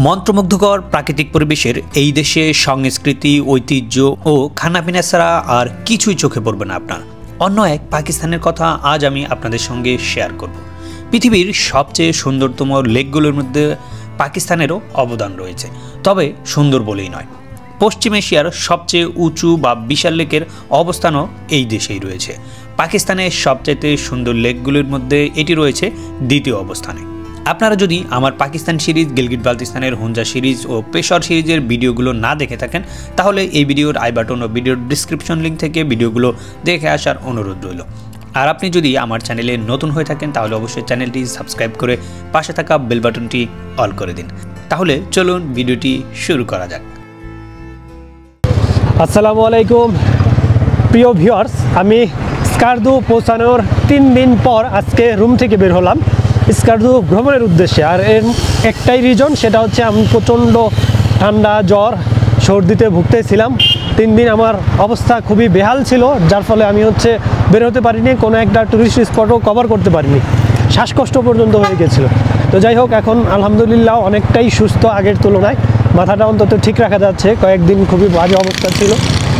মন্ত্রমুগ্ধকর প্রাকৃতিক পরিবেশের এই দেশে সংস্কৃতি, ঐতিহ্য ও খানাপিনা ছাড়া আর কিছুই চোখে পড়বে না আপনার। অন্য এক পাকিস্তানের কথা আজ আমি আপনাদের সঙ্গে শেয়ার করব। পৃথিবীর সবচেয়ে সুন্দরতম লেকগুলোর মধ্যে পাকিস্তানেরও অবদান রয়েছে, তবে সুন্দর বলেই নয়। পশ্চিম এশিয়ার সবচেয়ে উঁচু বা বিশাল লেকের অবস্থানও এই দেশেই রয়েছে। পাকিস্তানের সবচেয়ে সুন্দর লেকগুলোর মধ্যে এটি রয়েছে দ্বিতীয় অবস্থানে। আপনারা যদি আমার পাকিস্তান সিরিজ, গিলগিট বালতিস্তানের হুঞ্জা সিরিজ ও পেশর সিরিজের ভিডিওগুলো না দেখে থাকেন, তাহলে এই ভিডিওর আই বাটন ও ভিডিওর ডিসক্রিপশন লিঙ্ক থেকে ভিডিওগুলো দেখে আসার অনুরোধ রইল। আর আপনি যদি আমার চ্যানেলে নতুন হয়ে থাকেন তাহলে অবশ্যই চ্যানেলটি সাবস্ক্রাইব করে পাশে থাকা বেল বাটনটি অল করে দিন। তাহলে চলুন ভিডিওটি শুরু করা যাক। আসসালামু আলাইকুম প্রিয় ভিউয়ার্স, আমি স্কারদু পৌঁছানোর 3 দিন পর আজকে রুম থেকে বের হলাম স্কারদু ভ্রমণের উদ্দেশ্যে। আর এর একটাই রিজন, সেটা হচ্ছে আমি প্রচণ্ড ঠান্ডা, জ্বর, সর্দিতে ভুগতেছিলাম। 3 দিন আমার অবস্থা খুবই বেহাল ছিল, যার ফলে আমি বের হতে পারিনি, কোনো একটা টুরিস্ট স্পটও কভার করতে পারিনি, শ্বাসকষ্ট পর্যন্ত হয়ে গেছিলো। তো যাই হোক, এখন আলহামদুলিল্লাহ অনেকটাই সুস্থ আগের তুলনায়। মাথাটা অন্তত ঠিক রাখা যাচ্ছে। কয়েকদিন খুবই বাজে অবস্থা ছিল,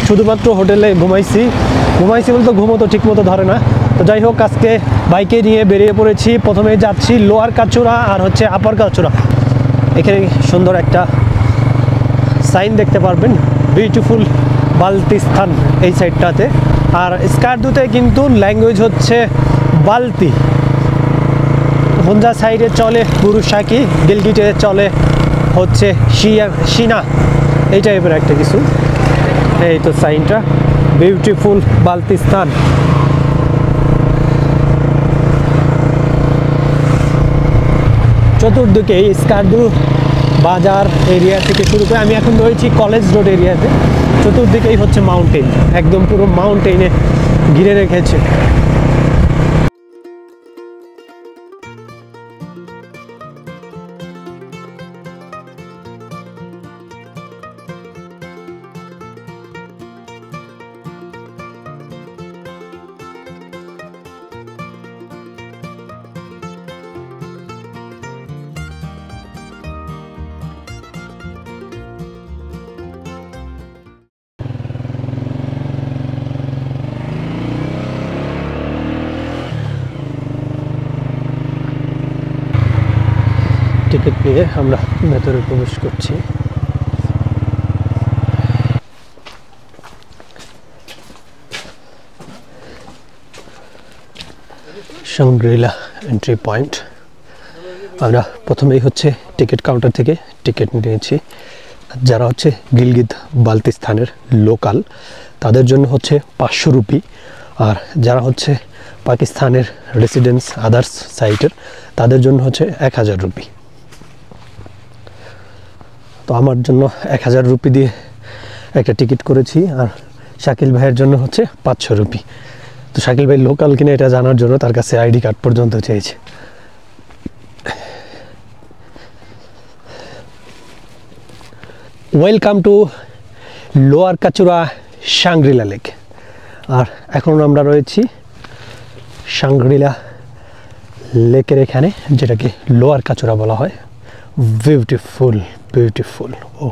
শুধুমাত্র হোটেলে ঘুমাইছি বলতে ঘুমো তো ঠিক মতো ধরে না। তো যাই হোক, আজকে বাইকে নিয়ে বেরিয়ে পড়েছি। প্রথমে যাচ্ছি লোয়ার কাচুরা আর আপার কাচুরা। এখানে সুন্দর একটা সাইন দেখতে পারবেন, বিউটিফুল বালতিস্তান এই সাইডটাতে। আর স্কারদুতে কিন্তু ল্যাঙ্গুয়েজ হচ্ছে বালতি। হুঞ্জা সাইডে চলে বুরুশাকি, গিলগিটে চলে হচ্ছে শিনা, এই টাইপের একটা কিছু। এই তো সাইনটা, বিউটিফুল বালতিস্তান। চতুর্দিকে স্কারদু বাজার এরিয়া থেকে শুরু করে, আমি এখন রয়েছি কলেজ রোড এরিয়াতে। চতুর্দিকেই হচ্ছে মাউন্টেন, একদম পুরো মাউন্টেনে ঘিরে রেখেছে। টিকিট নিয়ে আমরা ভেতরে প্রবেশ করছি। Shangri-La entry point. আমরা প্রথমেই টিকিট কাউন্টার থেকে টিকিট নিয়েছি। যারা গিলগিত বালতিস্তানের লোকাল, তাদের জন্য 500 রুপি। আর যারা পাকিস্তানের রেসিডেন্স আদার্স সাইটের, তাদের জন্য 1000 রুপি। তো আমার জন্য 1000 রুপি দিয়ে একটা টিকিট করেছি, আর শাকিল ভাইয়ের জন্য 500 রুপি। তো শাকিল ভাই লোকাল কিনা এটা জানার জন্য তার কাছে আইডি কার্ড পর্যন্ত চেয়েছে। Welcome to lower Kachura Shangrila lake. আর এখন আমরা রয়েছি শাংগ্রিলা লেকের এখানে, যেটাকে লোয়ার কাচুরা বলা হয়। বিউটিফুল বিউটিফুল, ও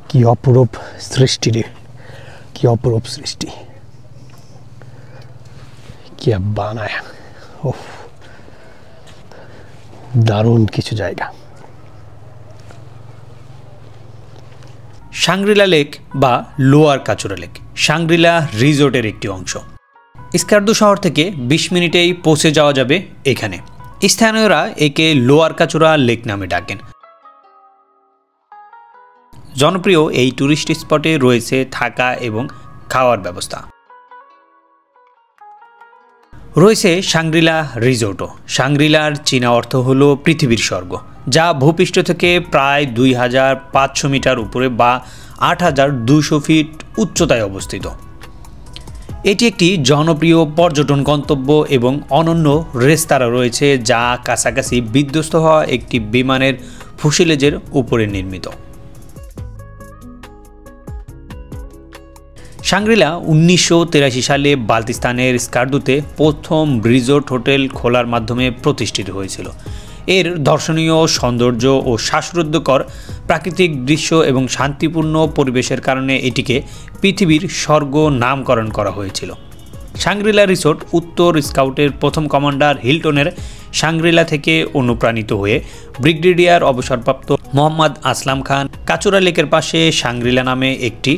কি অপরূপ সৃষ্টি রে, কি অপরূপ সৃষ্টি, কি বানায়, ও দারুণ কিছু জায়গা। শাংগ্রিলা লেক বা লোয়ার কাচুরা লেক শাংগ্রিলা রিসোর্টের একটি অংশ। স্কারদু শহর থেকে 20 মিনিটেই পৌঁছে যাওয়া যাবে এখানে। স্থানীয়রা একে লোয়ার কাচুরা লেক নামে ডাকেন। জনপ্রিয় এই টুরিস্ট স্পটে রয়েছে থাকা এবং খাওয়ার ব্যবস্থা। রয়েছে শাংগ্রিলা রিসোর্টও। শাংগ্রিলার চীনা অর্থ হলো পৃথিবীর স্বর্গ, যা ভূপৃষ্ঠ থেকে প্রায় 2500 মিটার উপরে বা 8200 ফিট উচ্চতায় অবস্থিত। এটি একটি জনপ্রিয় পর্যটন গন্তব্য এবং অনন্য রেস্তোরাঁ রয়েছে, যা কাছাকাছি বিধ্বস্ত হওয়া একটি বিমানের ফুসেলেজের উপরে নির্মিত। শাংগ্রিলা 1983 সালে বালতিস্তানের স্কারদুতে প্রথম রিসোর্ট হোটেল খোলার মাধ্যমে প্রতিষ্ঠিত হয়েছিল। এর দর্শনীয় সৌন্দর্য ও শ্বাসরুদ্ধকর প্রাকৃতিক দৃশ্য এবং শান্তিপূর্ণ পরিবেশের কারণে এটিকে পৃথিবীর স্বর্গ নামকরণ করা হয়েছিল। শাংগ্রিলা রিসোর্ট উত্তর স্কাউটের প্রথম কমান্ডার হিল্টনের শাংগ্রিলা থেকে অনুপ্রাণিত হয়ে ব্রিগেডিয়ার অবসরপ্রাপ্ত মোহাম্মদ আসলাম খান কাচুরা লেকের পাশে শাংগ্রিলা নামে একটি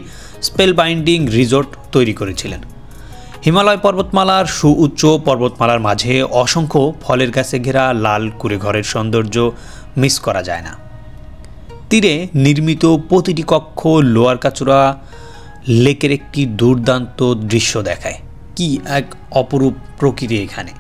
স্পেলবাইন্ডিং রিসোর্ট তৈরি করেছিলেন। হিমালয় পর্বতমালার সুউচ্চ পর্বতমালার মাঝে অসংখ্য ফলের গাছে ঘেরা লাল কুঁড়েঘরের সৌন্দর্য মিস করা যায় না। তীরে নির্মিত প্রতিটি কক্ষ লোয়ার কাচুরা লেকের একটি দুর্দান্ত দৃশ্য দেখায়। কি এক অপরূপ প্রকৃতি এখানে।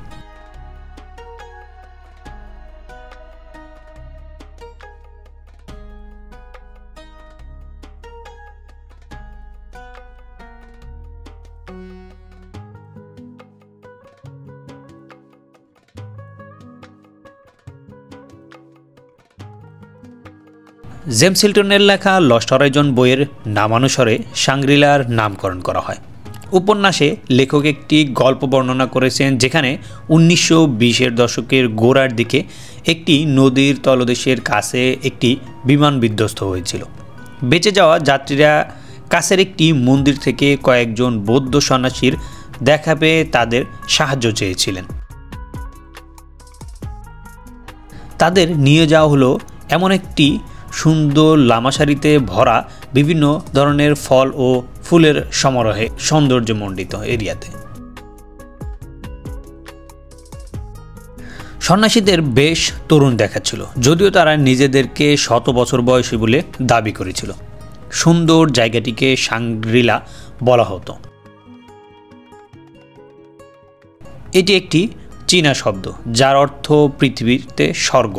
জেমস হিল্টনের লেখা লস্ট হরাইজন বইয়ের নামানুসারে শাংগ্রিলার নামকরণ করা হয়। উপন্যাসে লেখক একটি গল্প বর্ণনা করেছেন যেখানে 1920-এর দশকের গোড়ার দিকে একটি নদীর তলদেশের কাছে একটি বিমান বিধ্বস্ত হয়েছিল। বেঁচে যাওয়া যাত্রীরা কাছের একটি মন্দির থেকে কয়েকজন বৌদ্ধ সন্ন্যাসীর দেখা পেয়ে তাদের সাহায্য চেয়েছিলেন। তাদের নিয়ে যাওয়া হলো এমন একটি সুন্দর লামাশাড়িতে ভরা বিভিন্ন ধরনের ফল ও ফুলের সমারোহে সৌন্দর্যমণ্ডিত এরিয়াতে। সন্ন্যাসীদের বেশ তরুণ দেখাচ্ছিল, যদিও তারা নিজেদেরকে 100 বছর বয়সী বলে দাবি করেছিল। সুন্দর জায়গাটিকে শাংগ্রিলা বলা হতো। এটি একটি চীনা শব্দ যার অর্থ পৃথিবীতে স্বর্গ।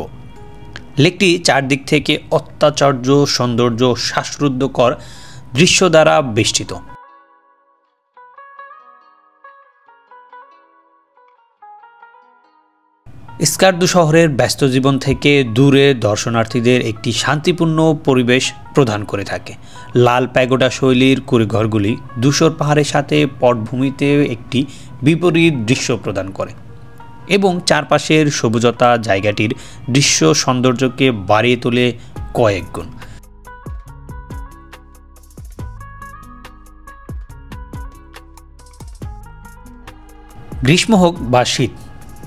লেকটি চারদিক থেকে অত্যাশ্চর্য সৌন্দর্য শ্বাসরুদ্ধকর দৃশ্য দ্বারা বেষ্টিত। স্কারদু শহরের ব্যস্ত জীবন থেকে দূরে দর্শনার্থীদের একটি শান্তিপূর্ণ পরিবেশ প্রদান করে থাকে। লাল প্যাগোডা শৈলীর কুঁড়েঘরগুলি ধূসর পাহাড়ের সাথে পটভূমিতে একটি বিপরীত দৃশ্য প্রদান করে এবং চারপাশের সবুজতা জায়গাটির দৃশ্য সৌন্দর্যকে বাড়িয়ে তোলে কয়েক গুণ। গ্রীষ্ম হোক বা শীত,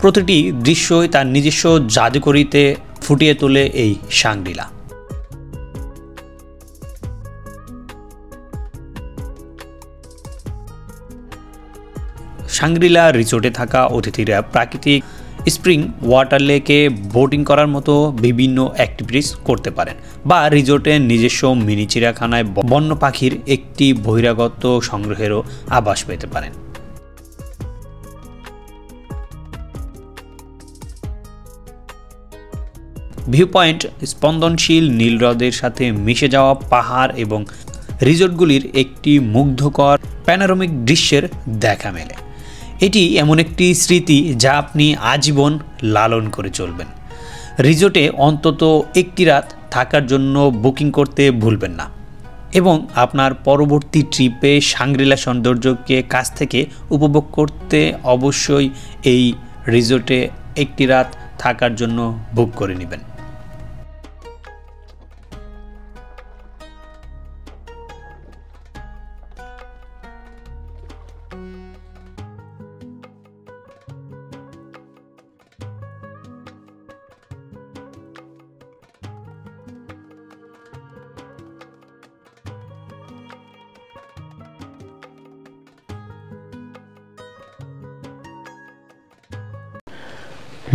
প্রতিটি দৃশ্যই তার নিজস্ব জাদুকরিতে ফুটিয়ে তোলে এই শাংগ্রিলা। শাংগ্রিলা রিসোর্টে থাকা অতিথিরা প্রাকৃতিক স্প্রিং ওয়াটার লেকে বোটিং করার মতো বিভিন্ন অ্যাক্টিভিটিস করতে পারেন বা রিসোর্টের নিজস্ব মিনি চিড়িয়াখানায় বন্য পাখির একটি বহিরাগত সংগ্রহেরও আভাস পেতে পারেন। ভিউ পয়েন্ট স্পন্দনশীল নীল হ্রদের সাথে মিশে যাওয়া পাহাড় এবং রিসোর্টগুলির একটি মুগ্ধকর প্যানোরামিক দৃশ্যের দেখা মেলে। এটি এমন একটি স্মৃতি যা আপনি আজীবন লালন করে চলবেন। রিসোর্টে অন্তত একটি রাত থাকার জন্য বুকিং করতে ভুলবেন না এবং আপনার পরবর্তী ট্রিপে শাংগ্রিলা সৌন্দর্যকে কাছ থেকে উপভোগ করতে অবশ্যই এই রিসোর্টে একটি রাত থাকার জন্য বুক করে নেবেন।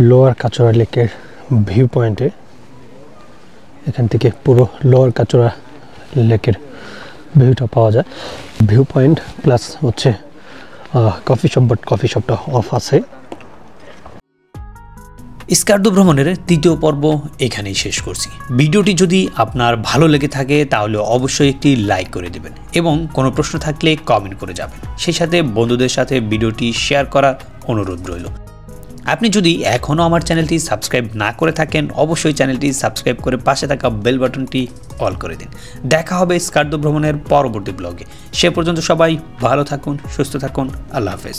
লোয়ার কাচুরা লেকের ভিউ পয়েন্টে এখান থেকে পুরো লোয়ার কাচুরা লেকের ভিউটা পাওয়া যায়। ভিউ পয়েন্ট প্লাস হচ্ছে কফি শপ, বাট কফি শপটা অফ আছে। স্কারদু ভ্রমণের তৃতীয় পর্ব এখানেই শেষ করছি। ভিডিওটি যদি আপনার ভালো লেগে থাকে তাহলে অবশ্যই একটি লাইক করে দেবেন এবং কোনো প্রশ্ন থাকলে কমেন্ট করে যাবেন। সেই সাথে বন্ধুদের সাথে ভিডিওটি শেয়ার করার অনুরোধ রইল। আপনি যদি এখনও আমার চ্যানেলটি সাবস্ক্রাইব না করে থাকেন অবশ্যই চ্যানেলটি সাবস্ক্রাইব করে পাশে থাকা বেল বাটনটি অল করে দিন। দেখা হবে স্কারদু ভ্রমণের পরবর্তী ব্লগে। সে পর্যন্ত সবাই ভালো থাকুন, সুস্থ থাকুন। আল্লাহ হাফেজ।